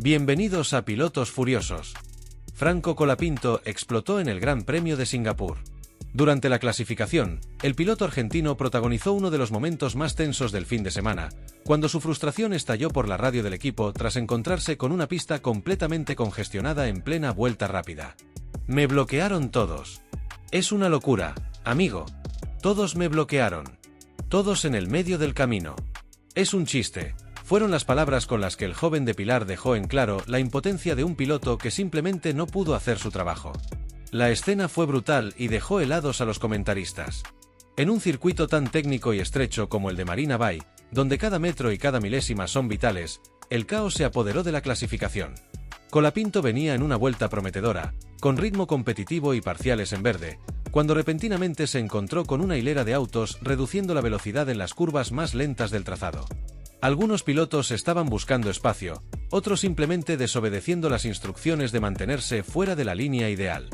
Bienvenidos a Pilotos Furiosos. Franco Colapinto explotó en el Gran Premio de Singapur. Durante la clasificación, el piloto argentino protagonizó uno de los momentos más tensos del fin de semana, cuando su frustración estalló por la radio del equipo tras encontrarse con una pista completamente congestionada en plena vuelta rápida. Me bloquearon todos. Es una locura, amigo. Todos me bloquearon. Todos en el medio del camino. Es un chiste. Fueron las palabras con las que el joven de Pilar dejó en claro la impotencia de un piloto que simplemente no pudo hacer su trabajo. La escena fue brutal y dejó helados a los comentaristas. En un circuito tan técnico y estrecho como el de Marina Bay, donde cada metro y cada milésima son vitales, el caos se apoderó de la clasificación. Colapinto venía en una vuelta prometedora, con ritmo competitivo y parciales en verde, cuando repentinamente se encontró con una hilera de autos reduciendo la velocidad en las curvas más lentas del trazado. Algunos pilotos estaban buscando espacio, otros simplemente desobedeciendo las instrucciones de mantenerse fuera de la línea ideal.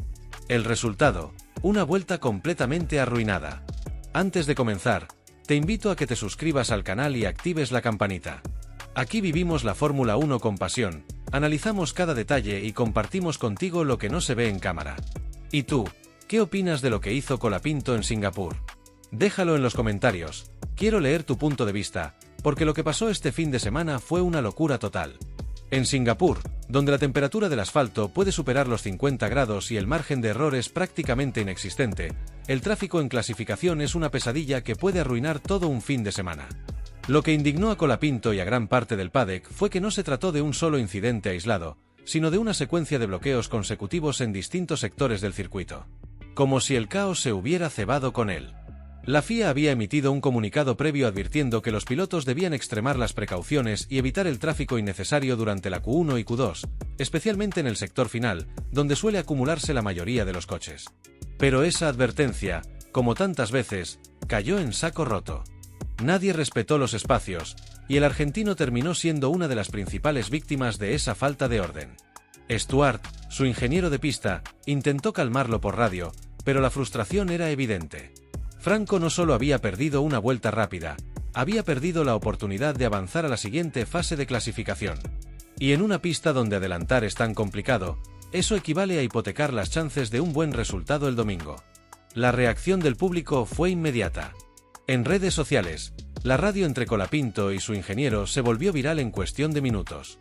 El resultado, una vuelta completamente arruinada. Antes de comenzar, te invito a que te suscribas al canal y actives la campanita. Aquí vivimos la Fórmula 1 con pasión, analizamos cada detalle y compartimos contigo lo que no se ve en cámara. ¿Y tú, qué opinas de lo que hizo Colapinto en Singapur? Déjalo en los comentarios, quiero leer tu punto de vista, porque lo que pasó este fin de semana fue una locura total. En Singapur, donde la temperatura del asfalto puede superar los 50 grados y el margen de error es prácticamente inexistente, el tráfico en clasificación es una pesadilla que puede arruinar todo un fin de semana. Lo que indignó a Colapinto y a gran parte del paddock fue que no se trató de un solo incidente aislado, sino de una secuencia de bloqueos consecutivos en distintos sectores del circuito. Como si el caos se hubiera cebado con él. La FIA había emitido un comunicado previo advirtiendo que los pilotos debían extremar las precauciones y evitar el tráfico innecesario durante la Q1 y Q2, especialmente en el sector final, donde suele acumularse la mayoría de los coches. Pero esa advertencia, como tantas veces, cayó en saco roto. Nadie respetó los espacios, y el argentino terminó siendo una de las principales víctimas de esa falta de orden. Stuart, su ingeniero de pista, intentó calmarlo por radio, pero la frustración era evidente. Franco no solo había perdido una vuelta rápida, había perdido la oportunidad de avanzar a la siguiente fase de clasificación. Y en una pista donde adelantar es tan complicado, eso equivale a hipotecar las chances de un buen resultado el domingo. La reacción del público fue inmediata. En redes sociales, la radio entre Colapinto y su ingeniero se volvió viral en cuestión de minutos.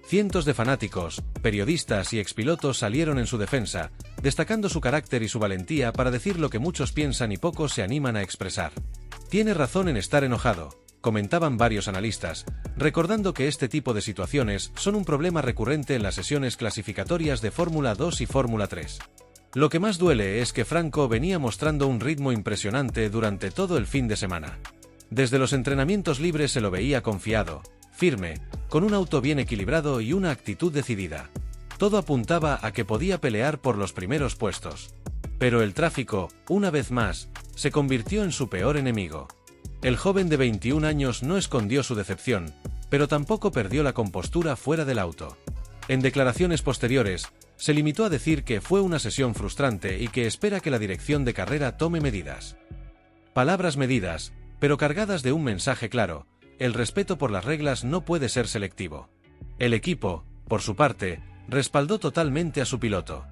Cientos de fanáticos, periodistas y expilotos salieron en su defensa, destacando su carácter y su valentía para decir lo que muchos piensan y pocos se animan a expresar. Tiene razón en estar enojado, comentaban varios analistas, recordando que este tipo de situaciones son un problema recurrente en las sesiones clasificatorias de Fórmula 2 y Fórmula 3. Lo que más duele es que Franco venía mostrando un ritmo impresionante durante todo el fin de semana. Desde los entrenamientos libres se lo veía confiado, firme, con un auto bien equilibrado y una actitud decidida. Todo apuntaba a que podía pelear por los primeros puestos. Pero el tráfico, una vez más, se convirtió en su peor enemigo. El joven de 21 años no escondió su decepción, pero tampoco perdió la compostura fuera del auto. En declaraciones posteriores, se limitó a decir que fue una sesión frustrante y que espera que la dirección de carrera tome medidas. Palabras medidas, pero cargadas de un mensaje claro: el respeto por las reglas no puede ser selectivo. El equipo, por su parte, respaldó totalmente a su piloto.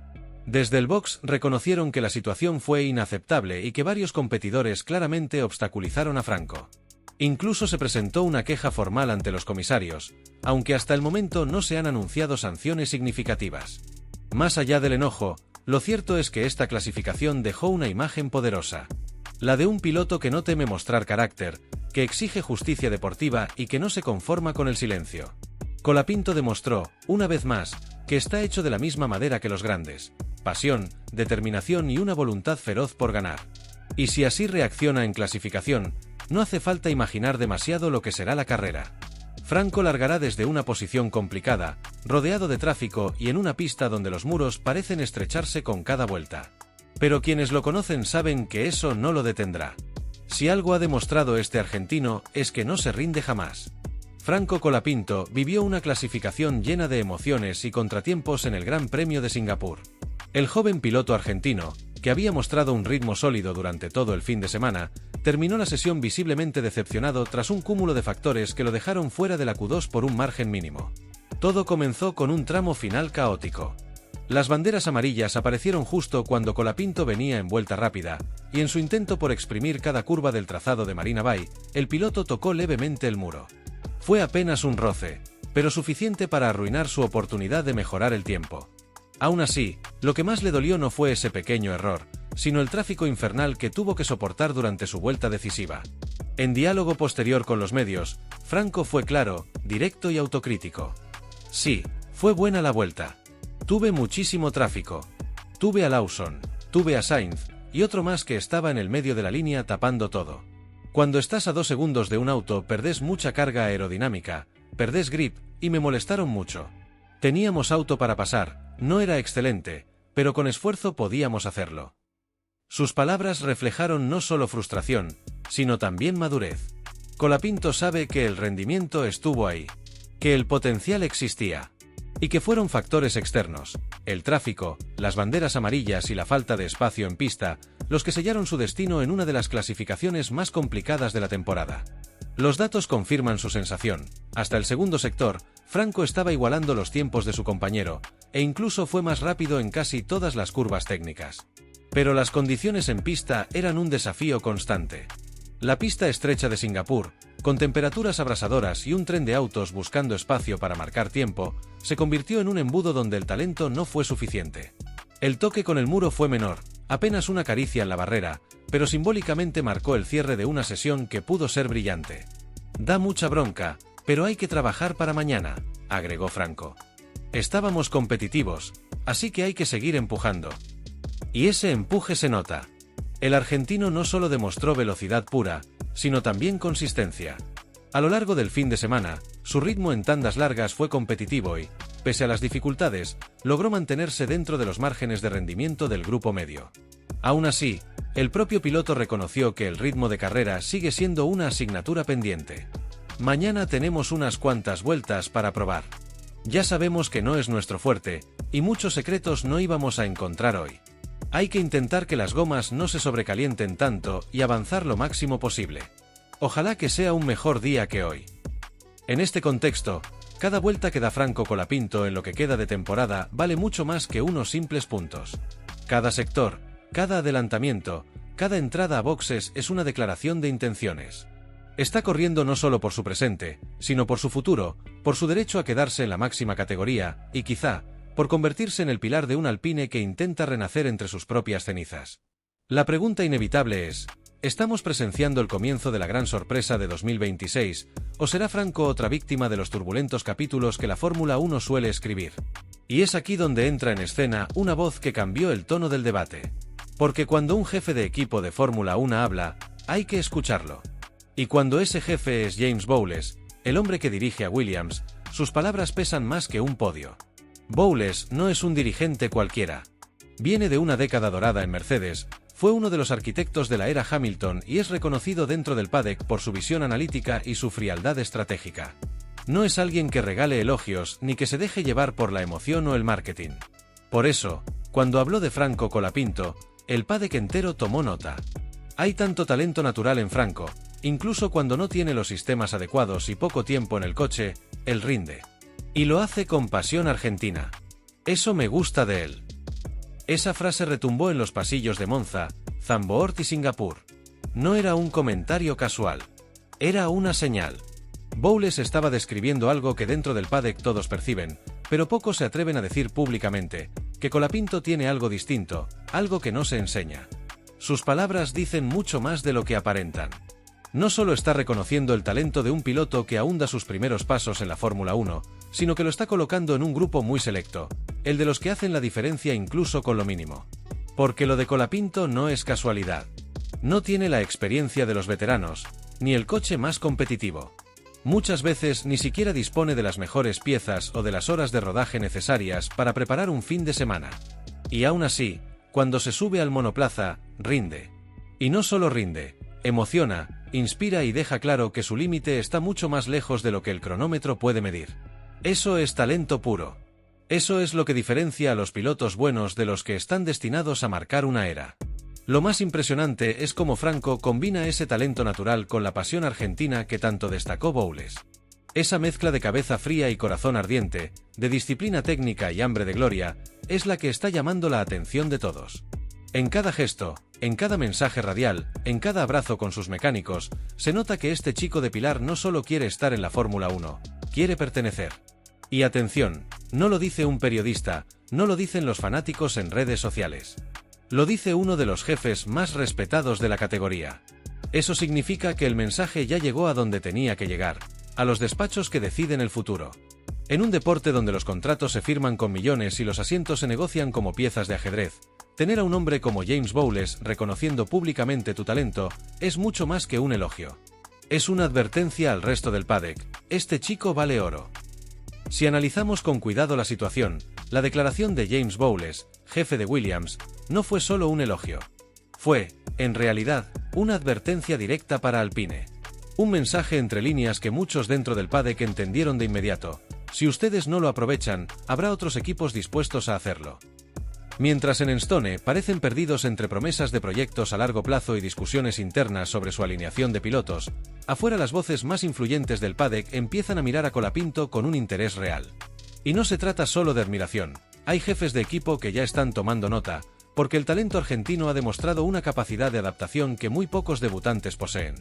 Desde el box reconocieron que la situación fue inaceptable y que varios competidores claramente obstaculizaron a Franco. Incluso se presentó una queja formal ante los comisarios, aunque hasta el momento no se han anunciado sanciones significativas. Más allá del enojo, lo cierto es que esta clasificación dejó una imagen poderosa. La de un piloto que no teme mostrar carácter, que exige justicia deportiva y que no se conforma con el silencio. Colapinto demostró, una vez más, que está hecho de la misma madera que los grandes: pasión, determinación y una voluntad feroz por ganar. Y si así reacciona en clasificación, no hace falta imaginar demasiado lo que será la carrera. Franco largará desde una posición complicada, rodeado de tráfico y en una pista donde los muros parecen estrecharse con cada vuelta. Pero quienes lo conocen saben que eso no lo detendrá. Si algo ha demostrado este argentino es que no se rinde jamás. Franco Colapinto vivió una clasificación llena de emociones y contratiempos en el Gran Premio de Singapur. El joven piloto argentino, que había mostrado un ritmo sólido durante todo el fin de semana, terminó la sesión visiblemente decepcionado tras un cúmulo de factores que lo dejaron fuera de la Q2 por un margen mínimo. Todo comenzó con un tramo final caótico. Las banderas amarillas aparecieron justo cuando Colapinto venía en vuelta rápida, y en su intento por exprimir cada curva del trazado de Marina Bay, el piloto tocó levemente el muro. Fue apenas un roce, pero suficiente para arruinar su oportunidad de mejorar el tiempo. Aún así, lo que más le dolió no fue ese pequeño error, sino el tráfico infernal que tuvo que soportar durante su vuelta decisiva. En diálogo posterior con los medios, Franco fue claro, directo y autocrítico. Sí, fue buena la vuelta. Tuve muchísimo tráfico. Tuve a Lawson, tuve a Sainz, y otro más que estaba en el medio de la línea tapando todo. Cuando estás a 2 segundos de un auto perdés mucha carga aerodinámica, perdés grip, y me molestaron mucho. Teníamos auto para pasar, no era excelente, pero con esfuerzo podíamos hacerlo. Sus palabras reflejaron no solo frustración, sino también madurez. Colapinto sabe que el rendimiento estuvo ahí, que el potencial existía, y que fueron factores externos, el tráfico, las banderas amarillas y la falta de espacio en pista, los que sellaron su destino en una de las clasificaciones más complicadas de la temporada. Los datos confirman su sensación. Hasta el segundo sector, Franco estaba igualando los tiempos de su compañero, e incluso fue más rápido en casi todas las curvas técnicas. Pero las condiciones en pista eran un desafío constante. La pista estrecha de Singapur, con temperaturas abrasadoras y un tren de autos buscando espacio para marcar tiempo, se convirtió en un embudo donde el talento no fue suficiente. El toque con el muro fue menor, apenas una caricia en la barrera, pero simbólicamente marcó el cierre de una sesión que pudo ser brillante. Da mucha bronca, pero hay que trabajar para mañana, agregó Franco. Estábamos competitivos, así que hay que seguir empujando. Y ese empuje se nota. El argentino no solo demostró velocidad pura, sino también consistencia. A lo largo del fin de semana, su ritmo en tandas largas fue competitivo y, pese a las dificultades, logró mantenerse dentro de los márgenes de rendimiento del grupo medio. Aún así, el propio piloto reconoció que el ritmo de carrera sigue siendo una asignatura pendiente. Mañana tenemos unas cuantas vueltas para probar. Ya sabemos que no es nuestro fuerte, y muchos secretos no íbamos a encontrar hoy. Hay que intentar que las gomas no se sobrecalienten tanto y avanzar lo máximo posible. Ojalá que sea un mejor día que hoy. En este contexto, cada vuelta que da Franco Colapinto en lo que queda de temporada vale mucho más que unos simples puntos. Cada sector, cada adelantamiento, cada entrada a boxes es una declaración de intenciones. Está corriendo no solo por su presente, sino por su futuro, por su derecho a quedarse en la máxima categoría, y quizá, por convertirse en el pilar de un Alpine que intenta renacer entre sus propias cenizas. La pregunta inevitable es, ¿estamos presenciando el comienzo de la gran sorpresa de 2026, o será Franco otra víctima de los turbulentos capítulos que la Fórmula 1 suele escribir? Y es aquí donde entra en escena una voz que cambió el tono del debate. Porque cuando un jefe de equipo de Fórmula 1 habla, hay que escucharlo. Y cuando ese jefe es James Bowles, el hombre que dirige a Williams, sus palabras pesan más que un podio. Bowles no es un dirigente cualquiera. Viene de una década dorada en Mercedes, fue uno de los arquitectos de la era Hamilton y es reconocido dentro del paddock por su visión analítica y su frialdad estratégica. No es alguien que regale elogios ni que se deje llevar por la emoción o el marketing. Por eso, cuando habló de Franco Colapinto, el paddock entero tomó nota. Hay tanto talento natural en Franco, incluso cuando no tiene los sistemas adecuados y poco tiempo en el coche, él rinde. Y lo hace con pasión argentina. Eso me gusta de él. Esa frase retumbó en los pasillos de Monza, Zandvoort y Singapur. No era un comentario casual. Era una señal. Bowles estaba describiendo algo que dentro del paddock todos perciben, pero pocos se atreven a decir públicamente, que Colapinto tiene algo distinto, algo que no se enseña. Sus palabras dicen mucho más de lo que aparentan. No solo está reconociendo el talento de un piloto que aún da sus primeros pasos en la Fórmula 1, sino que lo está colocando en un grupo muy selecto, el de los que hacen la diferencia incluso con lo mínimo. Porque lo de Colapinto no es casualidad. No tiene la experiencia de los veteranos, ni el coche más competitivo. Muchas veces ni siquiera dispone de las mejores piezas o de las horas de rodaje necesarias para preparar un fin de semana. Y aún así, cuando se sube al monoplaza, rinde. Y no solo rinde, emociona, inspira y deja claro que su límite está mucho más lejos de lo que el cronómetro puede medir. Eso es talento puro. Eso es lo que diferencia a los pilotos buenos de los que están destinados a marcar una era. Lo más impresionante es cómo Franco combina ese talento natural con la pasión argentina que tanto destacó Bowles. Esa mezcla de cabeza fría y corazón ardiente, de disciplina técnica y hambre de gloria, es la que está llamando la atención de todos. En cada gesto, en cada mensaje radial, en cada abrazo con sus mecánicos, se nota que este chico de Pilar no solo quiere estar en la Fórmula 1, quiere pertenecer. Y atención, no lo dice un periodista, no lo dicen los fanáticos en redes sociales. Lo dice uno de los jefes más respetados de la categoría. Eso significa que el mensaje ya llegó a donde tenía que llegar, a los despachos que deciden el futuro. En un deporte donde los contratos se firman con millones y los asientos se negocian como piezas de ajedrez, tener a un hombre como James Bowles reconociendo públicamente tu talento es mucho más que un elogio. Es una advertencia al resto del paddock: este chico vale oro. Si analizamos con cuidado la situación, la declaración de James Bowles, jefe de Williams, no fue solo un elogio. Fue, en realidad, una advertencia directa para Alpine. Un mensaje entre líneas que muchos dentro del paddock entendieron de inmediato: si ustedes no lo aprovechan, habrá otros equipos dispuestos a hacerlo. Mientras en Enstone parecen perdidos entre promesas de proyectos a largo plazo y discusiones internas sobre su alineación de pilotos, afuera las voces más influyentes del paddock empiezan a mirar a Colapinto con un interés real. Y no se trata solo de admiración, hay jefes de equipo que ya están tomando nota, porque el talento argentino ha demostrado una capacidad de adaptación que muy pocos debutantes poseen.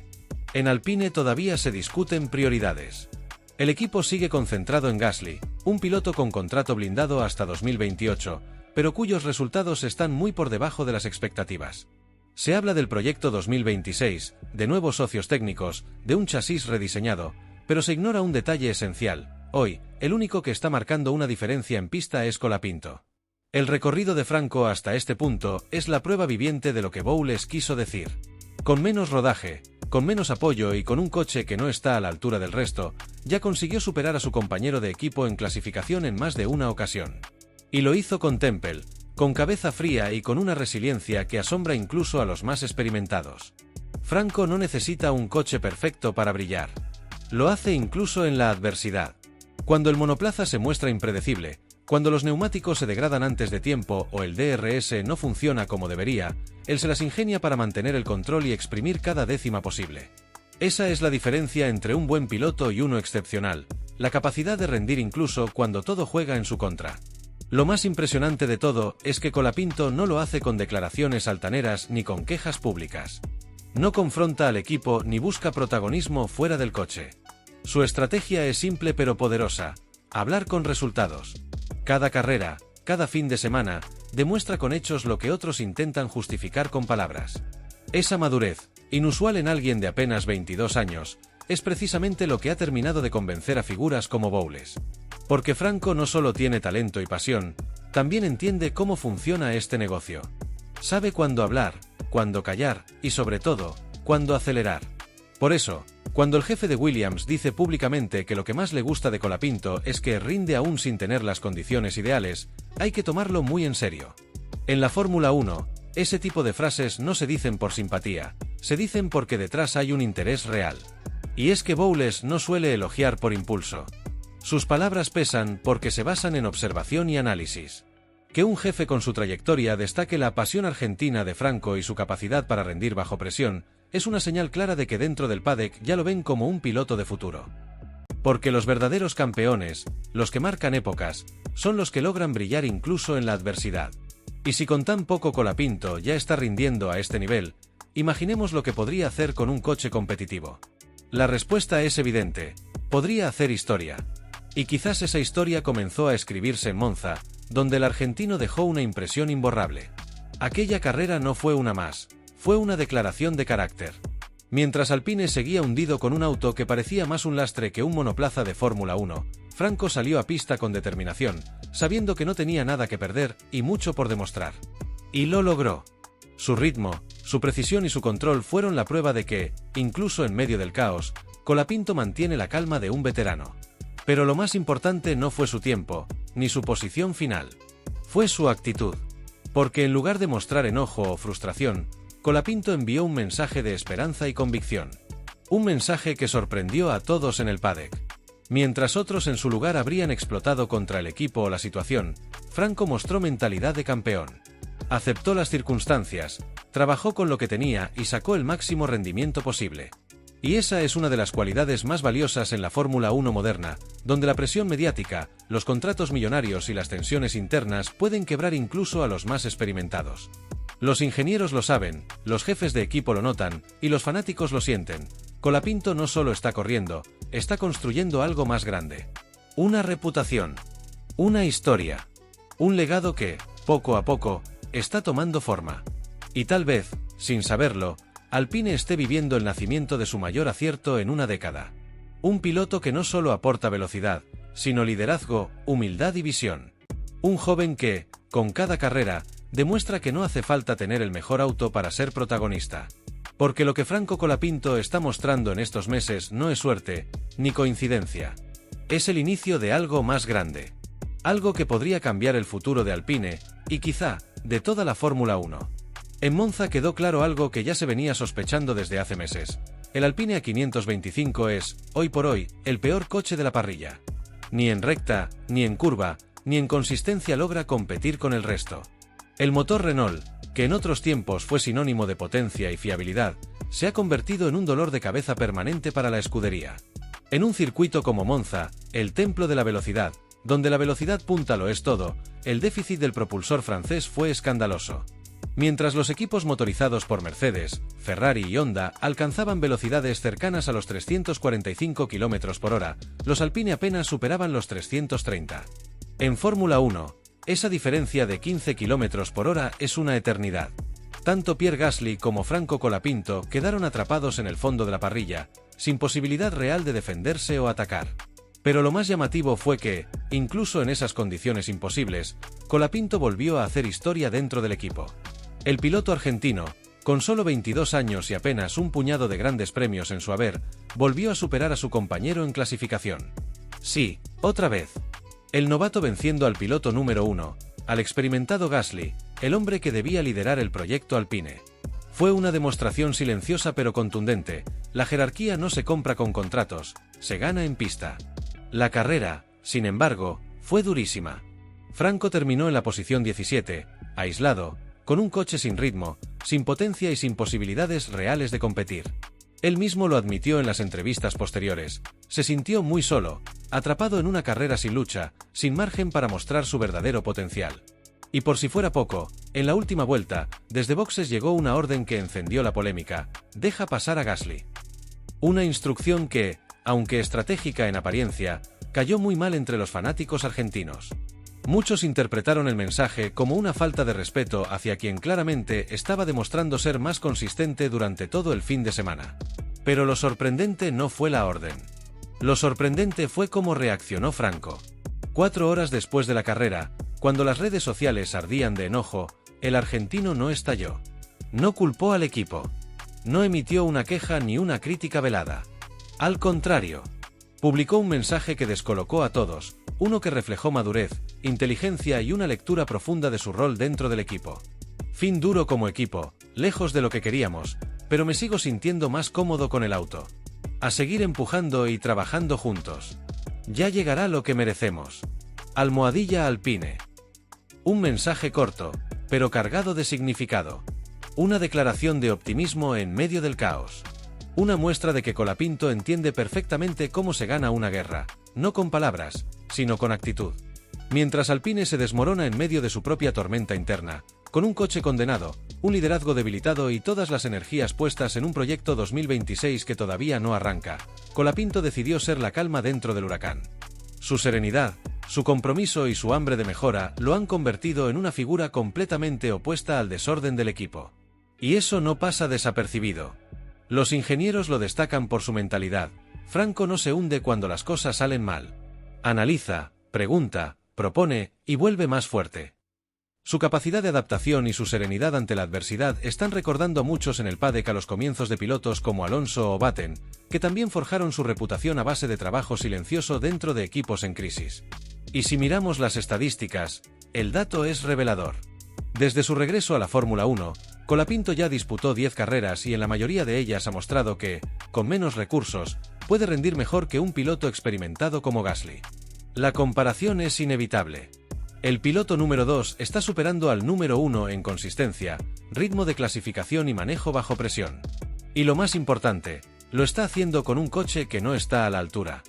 En Alpine todavía se discuten prioridades. El equipo sigue concentrado en Gasly, un piloto con contrato blindado hasta 2028, pero cuyos resultados están muy por debajo de las expectativas. Se habla del proyecto 2026, de nuevos socios técnicos, de un chasis rediseñado, pero se ignora un detalle esencial: hoy, el único que está marcando una diferencia en pista es Colapinto. El recorrido de Franco hasta este punto es la prueba viviente de lo que Bowles quiso decir. Con menos rodaje, con menos apoyo y con un coche que no está a la altura del resto, ya consiguió superar a su compañero de equipo en clasificación en más de una ocasión. Y lo hizo con Temple, con cabeza fría y con una resiliencia que asombra incluso a los más experimentados. Franco no necesita un coche perfecto para brillar. Lo hace incluso en la adversidad. Cuando el monoplaza se muestra impredecible, cuando los neumáticos se degradan antes de tiempo o el DRS no funciona como debería, él se las ingenia para mantener el control y exprimir cada décima posible. Esa es la diferencia entre un buen piloto y uno excepcional, la capacidad de rendir incluso cuando todo juega en su contra. Lo más impresionante de todo es que Colapinto no lo hace con declaraciones altaneras ni con quejas públicas. No confronta al equipo ni busca protagonismo fuera del coche. Su estrategia es simple pero poderosa: hablar con resultados. Cada carrera, cada fin de semana, demuestra con hechos lo que otros intentan justificar con palabras. Esa madurez, inusual en alguien de apenas 22 años, es precisamente lo que ha terminado de convencer a figuras como Bowles. Porque Franco no solo tiene talento y pasión, también entiende cómo funciona este negocio. Sabe cuándo hablar, cuándo callar y sobre todo, cuándo acelerar. Por eso, cuando el jefe de Williams dice públicamente que lo que más le gusta de Colapinto es que rinde aún sin tener las condiciones ideales, hay que tomarlo muy en serio. En la Fórmula 1, ese tipo de frases no se dicen por simpatía, se dicen porque detrás hay un interés real. Y es que Bowles no suele elogiar por impulso. Sus palabras pesan porque se basan en observación y análisis. Que un jefe con su trayectoria destaque la pasión argentina de Franco y su capacidad para rendir bajo presión, es una señal clara de que dentro del paddock ya lo ven como un piloto de futuro. Porque los verdaderos campeones, los que marcan épocas, son los que logran brillar incluso en la adversidad. Y si con tan poco Colapinto ya está rindiendo a este nivel, imaginemos lo que podría hacer con un coche competitivo. La respuesta es evidente: podría hacer historia. Y quizás esa historia comenzó a escribirse en Monza, donde el argentino dejó una impresión imborrable. Aquella carrera no fue una más, fue una declaración de carácter. Mientras Alpine seguía hundido con un auto que parecía más un lastre que un monoplaza de Fórmula 1, Franco salió a pista con determinación, sabiendo que no tenía nada que perder y mucho por demostrar. Y lo logró. Su ritmo, su precisión y su control fueron la prueba de que, incluso en medio del caos, Colapinto mantiene la calma de un veterano. Pero lo más importante no fue su tiempo, ni su posición final. Fue su actitud. Porque en lugar de mostrar enojo o frustración, Colapinto envió un mensaje de esperanza y convicción. Un mensaje que sorprendió a todos en el paddock. Mientras otros en su lugar habrían explotado contra el equipo o la situación, Franco mostró mentalidad de campeón. Aceptó las circunstancias, trabajó con lo que tenía y sacó el máximo rendimiento posible. Y esa es una de las cualidades más valiosas en la Fórmula 1 moderna, donde la presión mediática, los contratos millonarios y las tensiones internas pueden quebrar incluso a los más experimentados. Los ingenieros lo saben, los jefes de equipo lo notan, y los fanáticos lo sienten. Colapinto no solo está corriendo, está construyendo algo más grande. Una reputación. Una historia. Un legado que, poco a poco, está tomando forma. Y tal vez, sin saberlo, Alpine esté viviendo el nacimiento de su mayor acierto en una década. Un piloto que no solo aporta velocidad, sino liderazgo, humildad y visión. Un joven que, con cada carrera, demuestra que no hace falta tener el mejor auto para ser protagonista. Porque lo que Franco Colapinto está mostrando en estos meses no es suerte, ni coincidencia. Es el inicio de algo más grande. Algo que podría cambiar el futuro de Alpine, y quizá, de toda la Fórmula 1. En Monza quedó claro algo que ya se venía sospechando desde hace meses. El Alpine A525 es, hoy por hoy, el peor coche de la parrilla. Ni en recta, ni en curva, ni en consistencia logra competir con el resto. El motor Renault, que en otros tiempos fue sinónimo de potencia y fiabilidad, se ha convertido en un dolor de cabeza permanente para la escudería. En un circuito como Monza, el templo de la velocidad, donde la velocidad punta lo es todo, el déficit del propulsor francés fue escandaloso. Mientras los equipos motorizados por Mercedes, Ferrari y Honda alcanzaban velocidades cercanas a los 345 km/h, los Alpine apenas superaban los 330. En Fórmula 1, esa diferencia de 15 km/h es una eternidad. Tanto Pierre Gasly como Franco Colapinto quedaron atrapados en el fondo de la parrilla, sin posibilidad real de defenderse o atacar. Pero lo más llamativo fue que, incluso en esas condiciones imposibles, Colapinto volvió a hacer historia dentro del equipo. El piloto argentino, con solo 22 años y apenas un puñado de grandes premios en su haber, volvió a superar a su compañero en clasificación. Sí, otra vez. El novato venciendo al piloto número 1, al experimentado Gasly, el hombre que debía liderar el proyecto Alpine. Fue una demostración silenciosa pero contundente. La jerarquía no se compra con contratos, se gana en pista. La carrera, sin embargo, fue durísima. Franco terminó en la posición 17, aislado, con un coche sin ritmo, sin potencia y sin posibilidades reales de competir. Él mismo lo admitió en las entrevistas posteriores. Se sintió muy solo, atrapado en una carrera sin lucha, sin margen para mostrar su verdadero potencial. Y por si fuera poco, en la última vuelta, desde boxes llegó una orden que encendió la polémica: deja pasar a Gasly. Una instrucción que, aunque estratégica en apariencia, cayó muy mal entre los fanáticos argentinos. Muchos interpretaron el mensaje como una falta de respeto hacia quien claramente estaba demostrando ser más consistente durante todo el fin de semana. Pero lo sorprendente no fue la orden. Lo sorprendente fue cómo reaccionó Franco. 4 horas después de la carrera, cuando las redes sociales ardían de enojo, el argentino no estalló. No culpó al equipo. No emitió una queja ni una crítica velada. Al contrario, publicó un mensaje que descolocó a todos, uno que reflejó madurez, inteligencia y una lectura profunda de su rol dentro del equipo. Fin duro como equipo, lejos de lo que queríamos, pero me sigo sintiendo más cómodo con el auto. A seguir empujando y trabajando juntos. Ya llegará lo que merecemos. Almohadilla Alpine. Un mensaje corto, pero cargado de significado. Una declaración de optimismo en medio del caos. Una muestra de que Colapinto entiende perfectamente cómo se gana una guerra, no con palabras, sino con actitud. Mientras Alpine se desmorona en medio de su propia tormenta interna, con un coche condenado, un liderazgo debilitado y todas las energías puestas en un proyecto 2026 que todavía no arranca, Colapinto decidió ser la calma dentro del huracán. Su serenidad, su compromiso y su hambre de mejora lo han convertido en una figura completamente opuesta al desorden del equipo. Y eso no pasa desapercibido. Los ingenieros lo destacan por su mentalidad. Franco no se hunde cuando las cosas salen mal. Analiza, pregunta, propone y vuelve más fuerte. Su capacidad de adaptación y su serenidad ante la adversidad están recordando a muchos en el paddock a los comienzos de pilotos como Alonso o Button, que también forjaron su reputación a base de trabajo silencioso dentro de equipos en crisis. Y si miramos las estadísticas, el dato es revelador. Desde su regreso a la Fórmula 1, Colapinto ya disputó 10 carreras y en la mayoría de ellas ha mostrado que, con menos recursos, puede rendir mejor que un piloto experimentado como Gasly. La comparación es inevitable. El piloto número 2 está superando al número 1 en consistencia, ritmo de clasificación y manejo bajo presión. Y lo más importante, lo está haciendo con un coche que no está a la altura.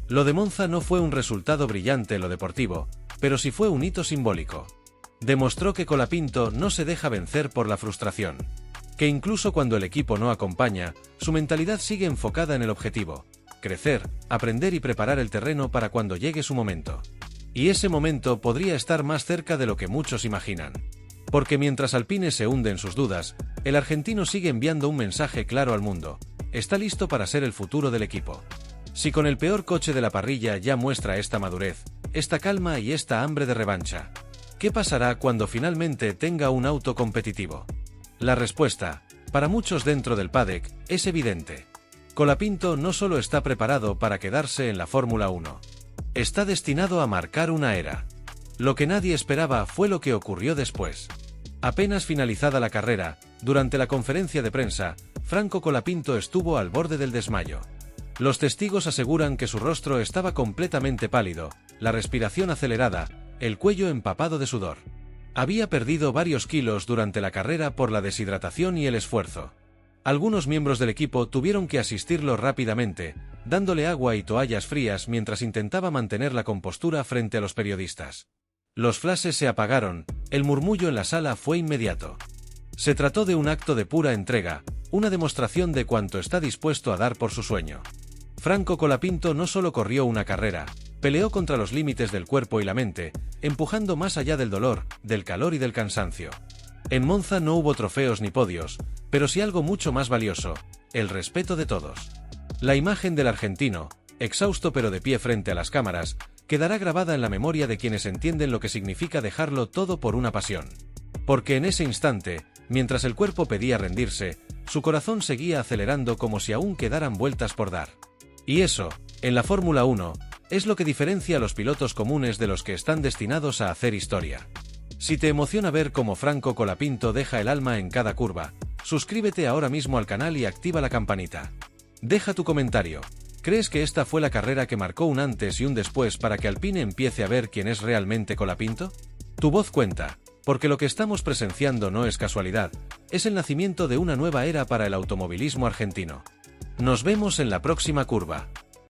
Lo de Monza no fue un resultado brillante en lo deportivo, pero sí fue un hito simbólico. Demostró que Colapinto no se deja vencer por la frustración. Que incluso cuando el equipo no acompaña, su mentalidad sigue enfocada en el objetivo: crecer, aprender y preparar el terreno para cuando llegue su momento. Y ese momento podría estar más cerca de lo que muchos imaginan. Porque mientras Alpine se hunde en sus dudas, el argentino sigue enviando un mensaje claro al mundo: está listo para ser el futuro del equipo. Si con el peor coche de la parrilla ya muestra esta madurez, esta calma y esta hambre de revancha, ¿qué pasará cuando finalmente tenga un auto competitivo? La respuesta, para muchos dentro del paddock, es evidente. Colapinto no solo está preparado para quedarse en la Fórmula 1. Está destinado a marcar una era. Lo que nadie esperaba fue lo que ocurrió después. Apenas finalizada la carrera, durante la conferencia de prensa, Franco Colapinto estuvo al borde del desmayo. Los testigos aseguran que su rostro estaba completamente pálido, la respiración acelerada, el cuello empapado de sudor. Había perdido varios kilos durante la carrera por la deshidratación y el esfuerzo. Algunos miembros del equipo tuvieron que asistirlo rápidamente, dándole agua y toallas frías mientras intentaba mantener la compostura frente a los periodistas. Los flashes se apagaron, el murmullo en la sala fue inmediato. Se trató de un acto de pura entrega, una demostración de cuánto está dispuesto a dar por su sueño. Franco Colapinto no solo corrió una carrera, peleó contra los límites del cuerpo y la mente, empujando más allá del dolor, del calor y del cansancio. En Monza no hubo trofeos ni podios, pero sí algo mucho más valioso: el respeto de todos. La imagen del argentino, exhausto pero de pie frente a las cámaras, quedará grabada en la memoria de quienes entienden lo que significa dejarlo todo por una pasión. Porque en ese instante, mientras el cuerpo pedía rendirse, su corazón seguía acelerando como si aún quedaran vueltas por dar. Y eso, en la Fórmula 1, es lo que diferencia a los pilotos comunes de los que están destinados a hacer historia. Si te emociona ver cómo Franco Colapinto deja el alma en cada curva, suscríbete ahora mismo al canal y activa la campanita. Deja tu comentario. ¿Crees que esta fue la carrera que marcó un antes y un después para que Alpine empiece a ver quién es realmente Colapinto? Tu voz cuenta, porque lo que estamos presenciando no es casualidad, es el nacimiento de una nueva era para el automovilismo argentino. Nos vemos en la próxima curva.